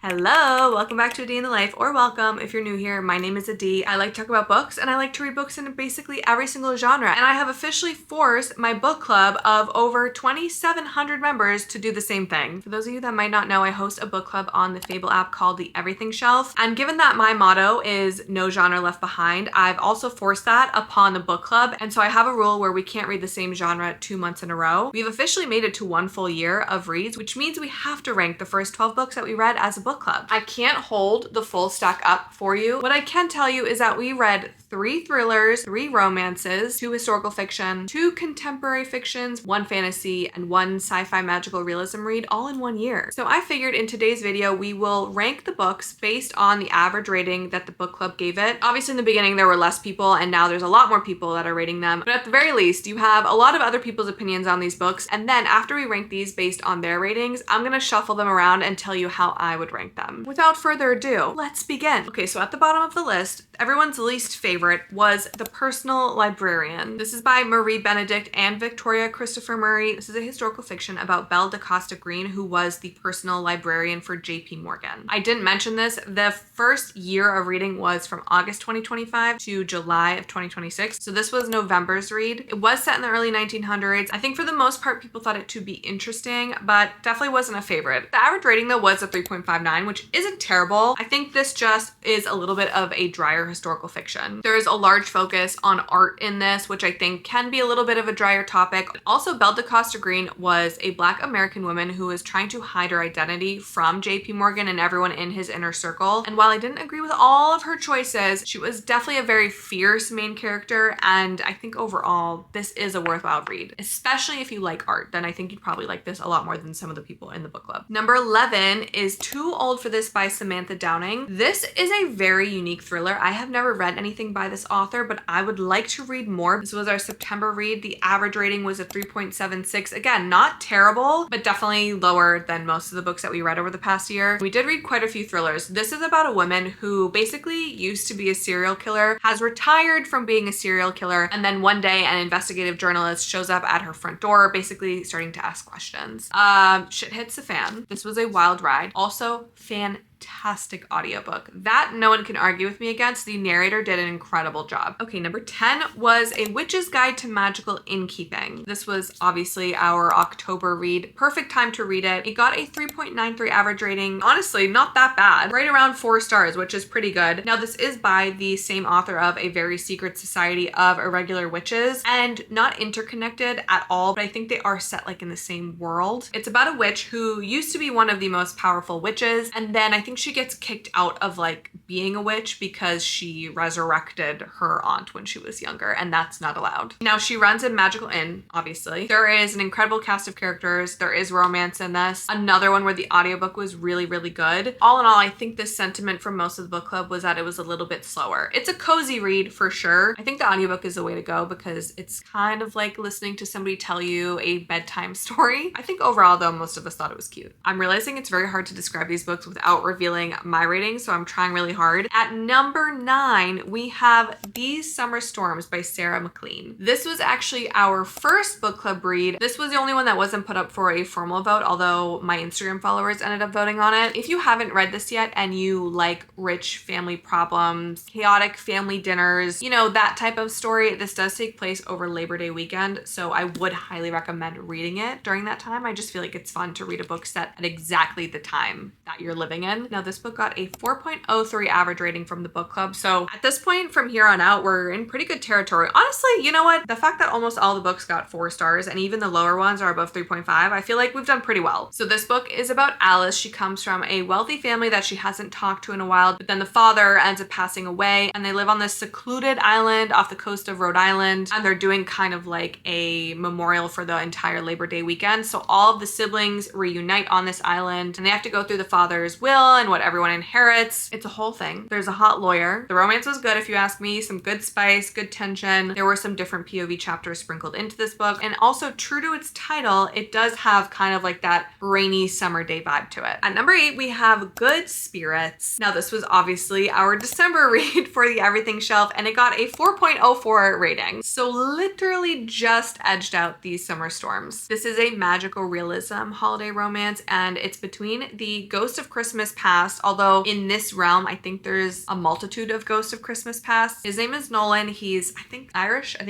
Hello, welcome back to A Day in the Life, or welcome if you're new here. My name is Adi. I like to talk about books and I like to read books in basically every single genre. And I have officially forced my book club of over 2,700 members to do the same thing. For those of you that might not know, I host a book club on the Fable app called the Everything Shelf. And given that my motto is no genre left behind, I've also forced that upon the book club. And so I have a rule where we can't read the same genre 2 months in a row. We've officially made it to 1 full year of reads, which means we have to rank the first 12 books that we read as a book club. I can't hold the full stack up for you. What I can tell you is that we read 3 thrillers, 3 romances, 2 historical fiction, 2 contemporary fictions, 1 fantasy, and 1 sci-fi magical realism read all in 1 year. So I figured in today's video, we will rank the books based on the average rating that the book club gave it. Obviously in the beginning there were less people and now there's a lot more people that are rating them. But at the very least, you have a lot of other people's opinions on these books. And then after we rank these based on their ratings, I'm gonna shuffle them around and tell you how I would rank them. Without further ado, let's begin. Okay, so at the bottom of the list, everyone's least favorite was The Personal Librarian. This is by Marie Benedict and Victoria Christopher Murray. This is a historical fiction about Belle DaCosta Green, who was the personal librarian for J.P. Morgan. I didn't mention this. The first year of reading was from August 2025 to July of 2026. So this was November's read. It was set in the early 1900s. I think for the most part, people thought it to be interesting, but definitely wasn't a favorite. The average rating though was a 3.59, which isn't terrible. I think this just is a little bit of a drier historical fiction. There is a large focus on art in this, which I think can be a little bit of a drier topic. Also, Belle DaCosta Green was a Black American woman who was trying to hide her identity from J.P. Morgan and everyone in his inner circle. And while I didn't agree with all of her choices, she was definitely a very fierce main character. And I think overall, this is a worthwhile read, especially if you like art. Then I think you'd probably like this a lot more than some of the people in the book club. Number 11 is Too Old for This by Samantha Downing. This is a very unique thriller. I have never read anything by this author, but I would like to read more. This was our September read. The average rating was a 3.76. Again, not terrible, but definitely lower than most of the books that we read over the past year. We did read quite a few thrillers. This is about a woman who basically used to be a serial killer, has retired from being a serial killer, and then one day an investigative journalist shows up at her front door, basically starting to ask questions. Shit hits the fan. This was a wild ride. Also, fantastic audiobook. That no one can argue with me against. The narrator did an incredible job. Okay, number 10 was A Witch's Guide to Magical Innkeeping. This was obviously our October read. Perfect time to read it. It got a 3.93 average rating. Honestly, not that bad. Right around 4 stars, which is pretty good. Now, this is by the same author of A Very Secret Society of Irregular Witches and not interconnected at all, but I think they are set like in the same world. It's about a witch who used to be one of the most powerful witches, and then I think she gets kicked out of like being a witch because she resurrected her aunt when she was younger, and that's not allowed. Now she runs a magical inn, obviously. There is an incredible cast of characters. There is romance in this. Another one where the audiobook was really, really good. All in all, I think the sentiment from most of the book club was that it was a little bit slower. It's a cozy read for sure. I think the audiobook is the way to go because it's kind of like listening to somebody tell you a bedtime story. I think overall though, most of us thought it was cute. I'm realizing it's very hard to describe these books without revealing my rating, so I'm trying really hard. At number 9, we have These Summer Storms by Sarah McLean. This was actually our first book club read. This was the only one that wasn't put up for a formal vote, although my Instagram followers ended up voting on it. If you haven't read this yet and you like rich family problems, chaotic family dinners, you know, that type of story, this does take place over Labor Day weekend, so I would highly recommend reading it during that time. I just feel like it's fun to read a book set at exactly the time that you're living in. Now, this book got a 4.03 average rating from the book club. So at this point from here on out, we're in pretty good territory. Honestly, you know what? The fact that almost all the books got 4 stars and even the lower ones are above 3.5, I feel like we've done pretty well. So this book is about Alice. She comes from a wealthy family that she hasn't talked to in a while, but then the father ends up passing away and they live on this secluded island off the coast of Rhode Island, and they're doing kind of like a memorial for the entire Labor Day weekend. So all of the siblings reunite on this island and they have to go through the father's will and what everyone inherits. It's a whole thing. There's a hot lawyer. The romance was good if you ask me. Some good spice, good tension. There were some different POV chapters sprinkled into this book. And also true to its title, it does have kind of like that rainy summer day vibe to it. At number 8, we have Good Spirits. Now this was obviously our December read for the Everything shelf, and it got a 4.04 rating. So literally just edged out these summer storms. This is a magical realism holiday romance, and it's between the Ghost of Christmas Past, although in this realm, I think there's a multitude of Ghost of Christmas Past. His name is Nolan. He's, I think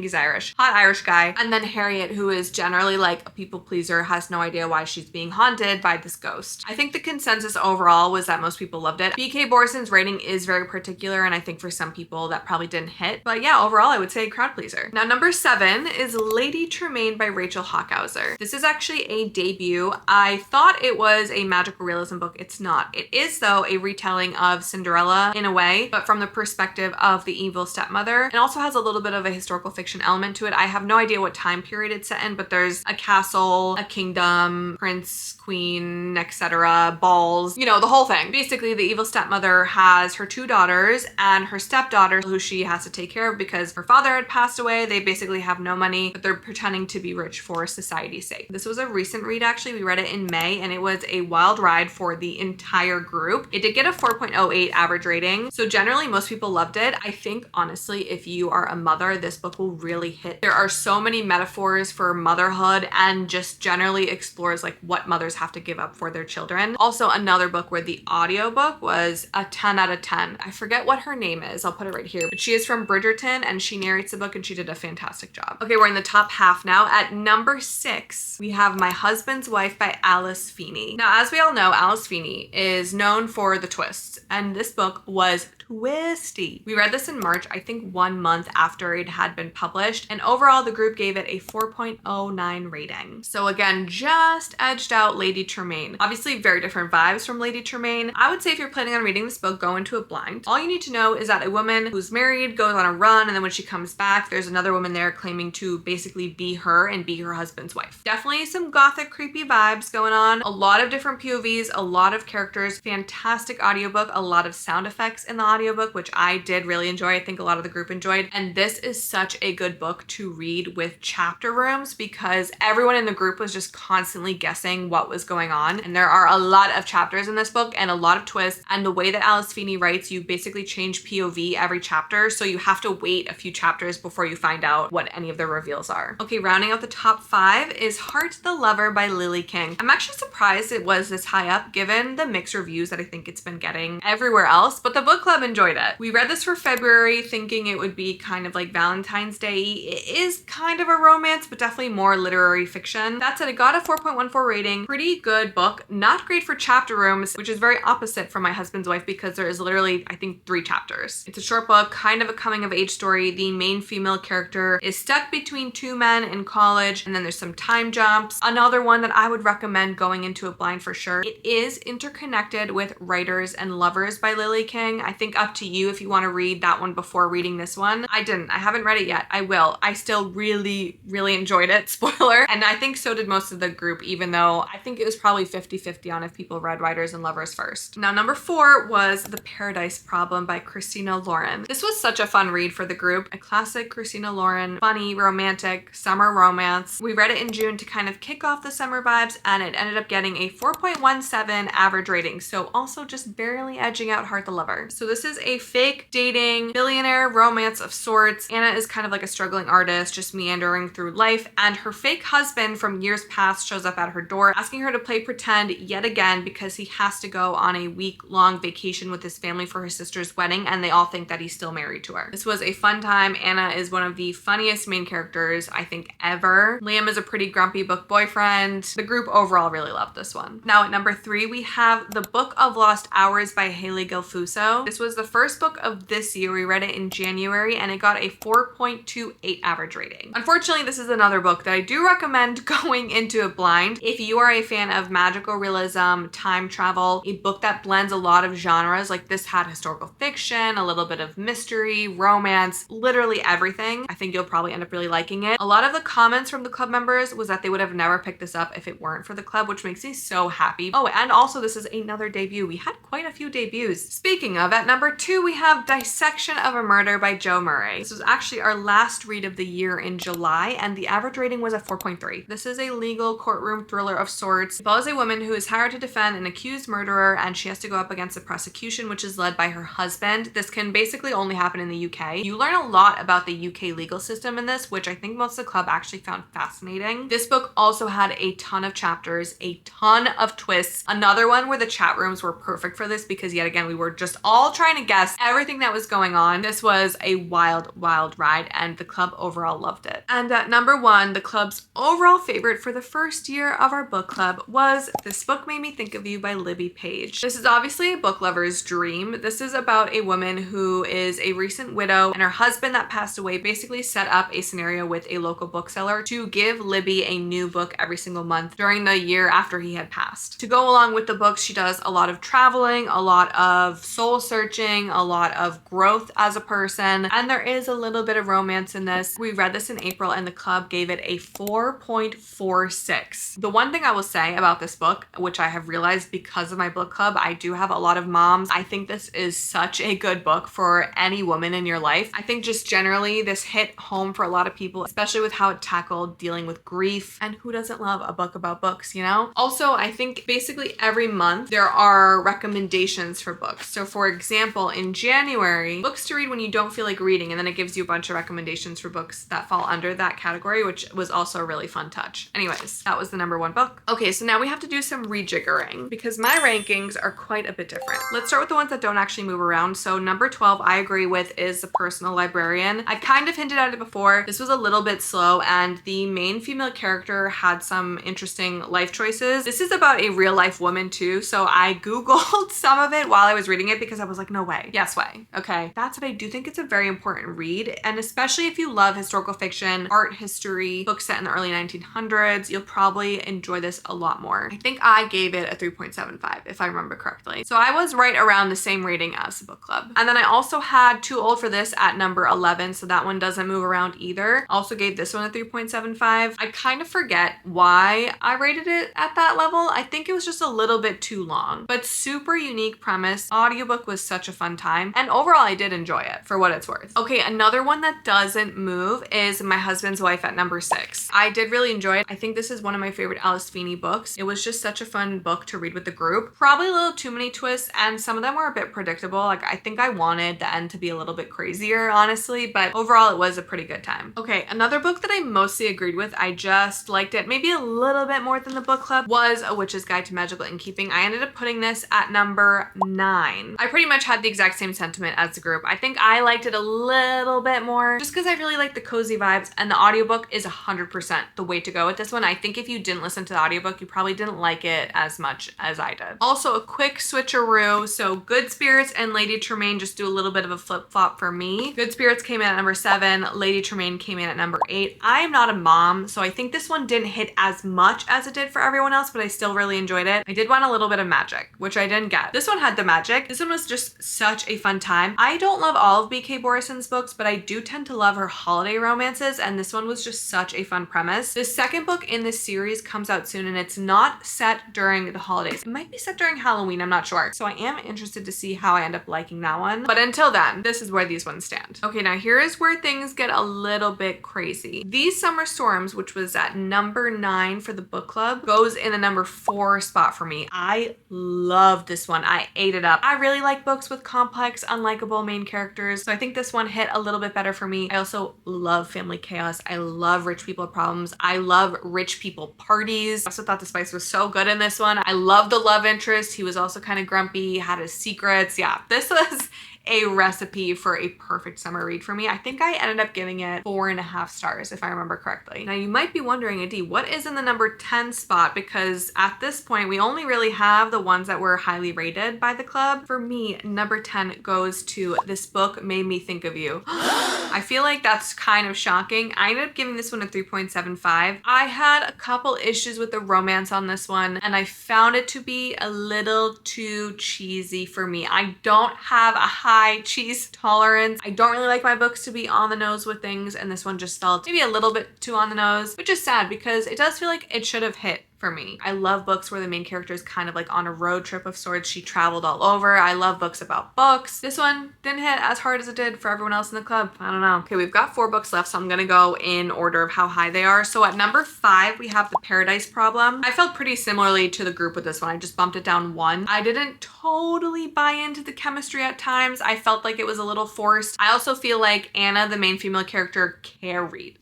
he's Irish. Hot Irish guy. And then Harriet, who is generally like a people pleaser, has no idea why she's being haunted by this ghost. I think the consensus overall was that most people loved it. B.K. Borison's rating is very particular, and I think for some people that probably didn't hit. But yeah, overall, I would say crowd pleaser. Now, number 7 is Lady Tremaine by Rachel Hochhauser. This is actually a debut. I thought it was a magical realism book. It's not. It is, though, a retelling of Cinderella in a way, but from the perspective of the evil stepmother. It also has a little bit of a historical fiction element to it. I have no idea what time period it's set in, but there's a castle, a kingdom, prince, queen, etc., balls, you know, the whole thing. Basically, the evil stepmother has her 2 daughters and her stepdaughter, who she has to take care of because her father had passed away. They basically have no money, but they're pretending to be rich for society's sake. This was a recent read, actually. We read it in May, and it was a wild ride for the entire group. It did get a 4.08 average rating, so generally most people loved it. I think, honestly, if you are a mother, this book will really hit. There are so many metaphors for motherhood and just generally explores like what mothers have to give up for their children. Also, another book where the audiobook was a 10 out of 10. I forget what her name is. I'll put it right here. But she is from Bridgerton, and she narrates the book, and she did a fantastic job. Okay, we're in the top half now. At number 6, we have My Husband's Wife by Alice Feeney. Now, as we all know, Alice Feeney is known for the twists, and this book was twisty. We read this in March, I think 1 month after it had been published, and overall the group gave it a 4.09 rating. So again, just edged out Lady Tremaine. Obviously very different vibes from Lady Tremaine. I would say if you're planning on reading this book, go into it blind. All you need to know is that a woman who's married goes on a run, and then when she comes back, there's another woman there claiming to basically be her and be her husband's wife. Definitely some gothic creepy vibes going on. A lot of different POVs, a lot of characters, fantastic audiobook, a lot of sound effects in the audiobook, which I did really enjoy. I think a lot of the group enjoyed. And this is such a good book to read with chapter rooms because everyone in the group was just constantly guessing what was going on. And there are a lot of chapters in this book and a lot of twists. And the way that Alice Feeney writes, you basically change POV every chapter. So you have to wait a few chapters before you find out what any of the reveals are. Okay, rounding out the top 5 is Heart the Lover by Lily King. I'm actually surprised it was this high up given the mixed reviews that I think it's been getting everywhere else, but the book club enjoyed it. We read this for February thinking it would be kind of like Valentine's Day. It is kind of a romance, but definitely more literary fiction. That said, it got a 4.14 rating. Pretty good book. Not great for chapter rooms, which is very opposite from My Husband's Wife because there is literally, I think, 3 chapters. It's a short book, kind of a coming of age story. The main female character is stuck between 2 men in college, and then there's some time jumps. Another one that I would recommend going into it blind for sure. It is interconnected with Writers and Lovers by Lily King. I think up to you if you want to read that one before reading this one. I didn't. I haven't read it yet. I will. I still really enjoyed it. Spoiler. And I think so did most of the group, even though I think it was probably 50-50 on if people read Writers and Lovers first. Now, number 4 was The Paradise Problem by Christina Lauren. This was such a fun read for the group. A classic Christina Lauren, funny, romantic, summer romance. We read it in June to kind of kick off the summer vibes, and it ended up getting a 4.17 average rating. So also just barely edging out Heart the Lover. So this is a fake dating billionaire romance of sorts. Anna is kind of like a struggling artist, just meandering through life, and her fake husband from years past shows up at her door asking her to play pretend yet again because he has to go on a week-long vacation with his family for his sister's wedding, and they all think that he's still married to her. This was a fun time. Anna is one of the funniest main characters I think ever. Liam is a pretty grumpy book boyfriend. The group overall really loved this one. Now at number 3 we have The Book of Lost Hours by Hayley Gelfuso. This was the first book of this year. We read it in January and it got a 4.28 average rating. Unfortunately, this is another book that I do recommend going into it blind. If you are a fan of magical realism, time travel, a book that blends a lot of genres, like this had historical fiction, a little bit of mystery, romance, literally everything, I think you'll probably end up really liking it. A lot of the comments from the club members was that they would have never picked this up if it weren't for the club, which makes me so happy. Oh, and also this is another debut. We had quite a few debuts is. Speaking of, at number 2, we have Dissection of a Murder by Joe Murray. This was actually our last read of the year in July, and the average rating was a 4.3. This is a legal courtroom thriller of sorts. It follows a woman who is hired to defend an accused murderer, and she has to go up against the prosecution, which is led by her husband. This can basically only happen in the UK. You learn a lot about the UK legal system in this, which I think most of the club actually found fascinating. This book also had a ton of chapters, a ton of twists. Another one where the chat rooms were perfect for this because yet again, we were just all trying to guess everything that was going on. This was a wild, wild ride, and the club overall loved it. And at number 1, the club's overall favorite for the first year of our book club was This Book Made Me Think of You by Libby Page. This is obviously a book lover's dream. This is about a woman who is a recent widow, and her husband that passed away basically set up a scenario with a local bookseller to give Libby a new book every single month during the year after he had passed. To go along with the books, she does a lot of traveling, a lot of soul searching, a lot of growth as a person, and there is a little bit of romance in this. We read this in April and the club gave it a 4.46. The one thing I will say about this book, which I have realized because of my book club, I do have a lot of moms. I think this is such a good book for any woman in your life. I think just generally this hit home for a lot of people, especially with how it tackled dealing with grief, and who doesn't love a book about books, you know? Also, I think basically every month there are recommendations for books. So for example, in January, books to read when you don't feel like reading, and then it gives you a bunch of recommendations for books that fall under that category, which was also a really fun touch. Anyways, that was the number 1 book. Okay, so now we have to do some rejiggering because my rankings are quite a bit different. Let's start with the ones that don't actually move around. So number 12, I agree with, is The Personal Librarian. I kind of hinted at it before. This was a little bit slow, and the main female character had some interesting life choices. This is about a real life woman too, so I Googled some of it while I was reading it because I was like, no way. Yes way. Okay. That's what I do think it's a very important read, and especially if you love historical fiction, art history, books set in the early 1900s, you'll probably enjoy this a lot more. I think I gave it a 3.75 if I remember correctly. So I was right around the same rating as the book club. And then I also had Too Old for This at number 11, so that one doesn't move around either. Also gave this one a 3.75. I kind of forget why I rated it at that level. I think it was just a little bit too long, but super unique premise. Audiobook was such a fun time, and overall I did enjoy it for what it's worth. Okay, another one that doesn't move is My Husband's Wife at number 6. I did really enjoy it. I think this is one of my favorite Alice Feeney books. It was just such a fun book to read with the group. Probably a little too many twists, and some of them were a bit predictable. Like, I think I wanted the end to be a little bit crazier, honestly, but overall it was a pretty good time. Okay, another book that I mostly agreed with, I just liked it maybe a little bit more than the book club, was A Witch's Guide to Magical Innkeeping. I ended up putting this at number 9. I pretty much had the exact same sentiment as the group. I think I liked it a little bit more just because I really like the cozy vibes, and the audiobook is 100% the way to go with this one. I think if you didn't listen to the audiobook, you probably didn't like it as much as I did. Also, a quick switcheroo. So Good Spirits and Lady Tremaine just do a little bit of a flip-flop for me. Good Spirits came in at number 7. Lady Tremaine came in at number 8. I am not a mom, so I think this one didn't hit as much as it did for everyone else, but I still really enjoyed it. I did want a little bit of magic, which I didn't get. This one had the magic. This one was just such a fun time. I don't love all of B.K. Borison's books, but I do tend to love her holiday romances, and this one was just such a fun premise. The second book in this series comes out soon, and it's not set during the holidays. It might be set during Halloween, I'm not sure. So I am interested to see how I end up liking that one. But until then, this is where these ones stand. Okay, now here is where things get a little bit crazy. These Summer Storms, which was at number 9 for the book club, goes in the number 4 spot for me. I love this one. I ate it up. I really like books with complex, unlikable main characters, so I think this one hit a little bit better for me. I also love family chaos. I love rich people problems. I love rich people parties. I also thought the spice was so good in this one. I love the love interest. He was also kind of grumpy, had his secrets. Yeah, this was a recipe for a perfect summer read for me. I think I ended up giving it 4.5 stars if I remember correctly. Now you might be wondering, Adi, what is in the number 10 spot? Because at this point we only really have the ones that were highly rated by the club. For me, number 10 goes to This Book Made Me Think of You. I feel like that's kind of shocking. I ended up giving this one a 3.75. I had a couple issues with the romance on this one, and I found it to be a little too cheesy for me. I don't have a high cheese tolerance. I don't really like my books to be on the nose with things, and this one just felt maybe a little bit too on the nose, which is sad because it does feel like it should have hit for me. I love books where the main character is kind of like on a road trip of sorts. She traveled all over. I love books about books. This one didn't hit as hard as it did for everyone else in the club. I don't know. Okay, we've got 4 books left, so I'm gonna go in order of how high they are. So at number 5, we have The Paradise Problem. I felt pretty similarly to the group with this one. I just bumped it down 1. I didn't totally buy into the chemistry at times. I felt like it was a little forced. I also feel like Anna, the main female character,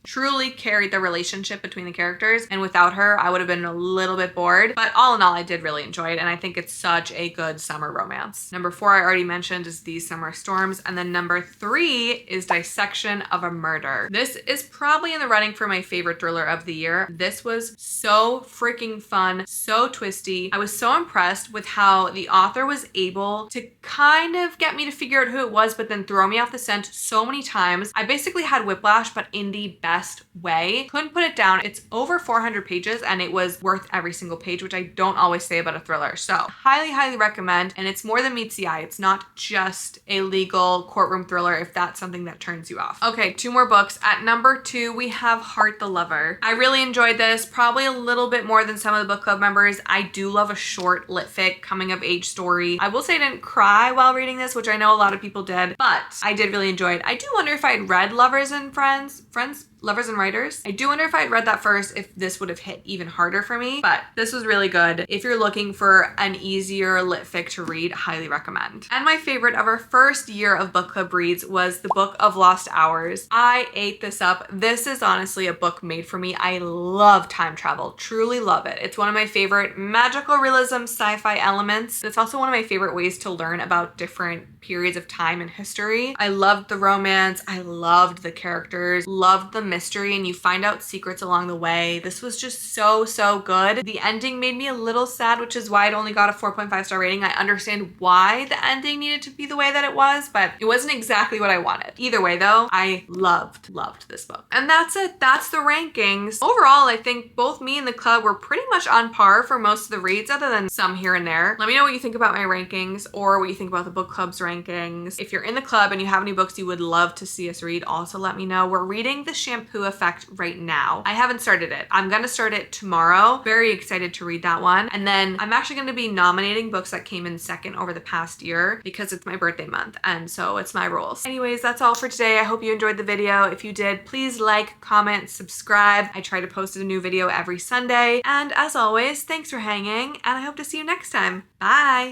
truly carried the relationship between the characters, and without her, I would have been a little bit bored. But all in all, I did really enjoy it, and I think it's such a good summer romance. Number 4, I already mentioned, is These Summer Storms, and then number 3 is Dissection of a Murder. This is probably in the running for my favorite thriller of the year. This was so freaking fun, so twisty. I was so impressed with how the author was able to kind of get me to figure out who it was, but then throw me off the scent so many times. I basically had whiplash, but in the best way. Couldn't put it down. It's over 400 pages and it was worth every single page, which I don't always say about a thriller. So highly, highly recommend. And it's more than meets the eye. It's not just a legal courtroom thriller if that's something that turns you off. Okay, 2 more books. At number 2, we have Heart the Lover. I really enjoyed this, probably a little bit more than some of the book club members. I do love a short lit fic coming of age story. I will say I didn't cry while reading this, which I know a lot of people did, but I did really enjoy it. I do wonder if I had read Lovers and Lovers and Writers. I do wonder if I had read that first, if this would have hit even harder for me, but this was really good. If you're looking for an easier lit fic to read, highly recommend. And my favorite of our first year of book club reads was The Book of Lost Hours. I ate this up. This is honestly a book made for me. I love time travel, truly love it. It's one of my favorite magical realism sci-fi elements. It's also one of my favorite ways to learn about different periods of time in history. I loved the romance. I loved the characters, loved the mystery, and you find out secrets along the way. This was just so, so good. The ending made me a little sad, which is why it only got a 4.5 star rating. I understand why the ending needed to be the way that it was, but it wasn't exactly what I wanted. Either way though, I loved this book. And that's it. That's the rankings. Overall, I think both me and the club were pretty much on par for most of the reads, other than some here and there. Let me know what you think about my rankings, or what you think about the book club's rankings. If you're in the club and you have any books you would love to see us read, also let me know. We're reading The Shampoo Effect right now. I haven't started it. I'm gonna start it tomorrow. Very excited to read that one. And then I'm actually gonna be nominating books that came in second over the past year because it's my birthday month, and so it's my rules. Anyways, that's all for today. I hope you enjoyed the video. If you did, please like, comment, subscribe. I try to post a new video every Sunday. And as always, thanks for hanging, and I hope to see you next time. Bye!